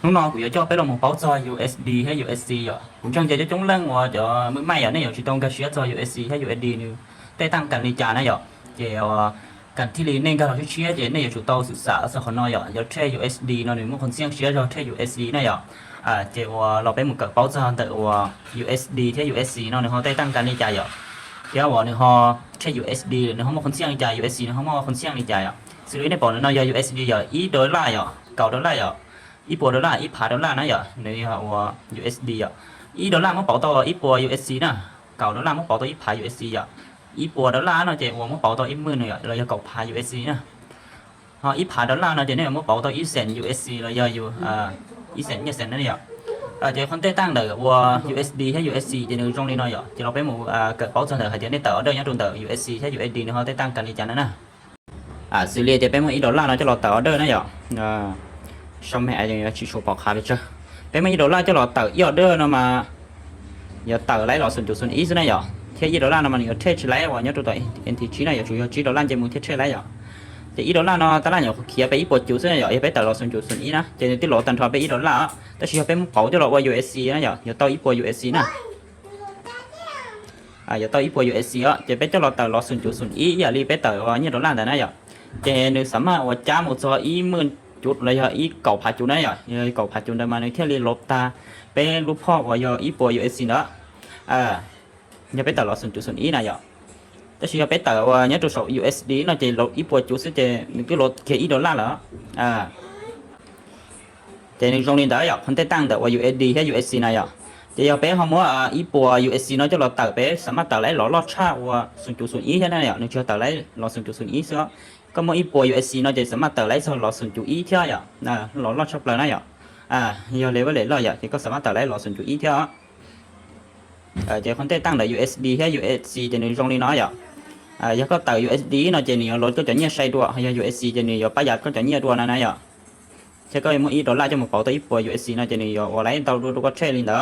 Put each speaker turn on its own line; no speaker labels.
น้องๆกู要俾我们包装 USD 和 USC 啊我讲这种人我就每买啊呢有去当个学做 USC 和 USD 呢แต่ตั้งกันในจานะยเดี๋ยวกันที่ลีนึงก็เราเชื่อเดี๋ยวเนี่ยอยู่ต่อศึกษาสหนอย有เทรด USD เนาะนี่มันคนเสี่ยงเชื่อเราเทรด USC นะยเดี๋ยวเราไปหมดกับ包装的USD เทรด USC เนาะนี่เฮาได้ตั้งกันในจาเดี๋ยวว่านี่เฮาเทรด USD นี่เฮาคนเสี่ยงในจา USC นี่เฮาคนเสี่ยงในจาซึ่งในปอนเนาะUSD อีดอลลาร์$9一波ดอลลาร์一趴ดอลลาร์นะนี่ฮะUSD อีดอลลาร์มัน保到一波 USC นะ9ดอลลาร์มัน保到一趴 USC 一波ดอลลาร์เนาะจะว่ามัน保到10,000เนี่ยเราจะ9趴 USC นะ一趴ดอลลาร์เนาะจะเนี่ยมัน保到1 cent USC เราจะอยู่1 cent 1 cent นั่นเนี่ยจะคนได้ตั้ง的我 USD 和 USC จะในตรงนี้เนาะจะเราไปหมู่เกิด保证的ให้ได้ต่อได้ยังตรงต่อ USC 和 USD เนาะได้ตั้งกันในจันนั้นนะซื้อเลยจะไปหมู่1ดอลลาร์เนาะจะเราต่อได้นะxong mẹ thì chỉ số bỏ khá đi chưa bé mấy đô la cho lọ tờ yêu đơ nó mà giờ tờ lấy lọ xuân ý này giờ thế đô la nó mà nhiều thế lấy vào nhớ tụi em thì chỉ này chủ yếu chỉ đô la chỉ muốn thế lấy giờ thì đô la nó ta là nhiều kia bé bộ chủ này giờ bé tờ lọ xuân ý nè thì cái lọ tần thoa bé đô la ta chỉ bé bỏ cho lọ qua USC nè giờ tao ít bộ USC nè giờ tao ít bộ USC á thì bé cho lọ tờ lọ xuân ý giờ đi bé tờ như đô la này nè giờ thì nếu sắm mà trả một số ý mượnจุดเลยอีเก่าผัดจุดนั้นเก่าผัดจุดได้มาในเที่ยวเรียนลบตาเป็นรูปพ่อว่าอีปัว USC เนาะอย่าไปต่อรอ0.0อีนะแต่สิไปต่อว่าเนี่ยตัว USD เนาะจะลบอีปัวจุดสิจะนึกลดแค่ดอลลาร์เหรอแต่ในตรงนี้ได้คนได้ตั้งแต่ว่า USD แค่ USC นะจะ要ไปเฮาว่าอีปัว USC เนาะจะลดต่อไปสามารถต่อได้รอดชาว่า0.0อีแค่นั้นนึกจะต่อได้รอ0.0อีซะก็มออีปัว USC เนาะจะสามารถต่อได้สรอ0.1เที่ยรอดชอบเลยนะยอเลเวลเลยที่ก็สามารถต่อได้รอ0.1เที่ยจะคนได้ตั้งแต่ USD แค่ USC จะในตรงนี้เนาะแล้วก็ต่อ USD เนาะจะเนี่ยรถก็จะเนี่ยใช้ตัวให้ USC จะเนี่ยประหยัดก็จะเนี่ยตัวนะใช่ก็มออีดอลลาร์จะมาเป่าตัวอีปัว USC เนาะจะเนี่ยว่าไรเราดูก็เทรดลินเด้อ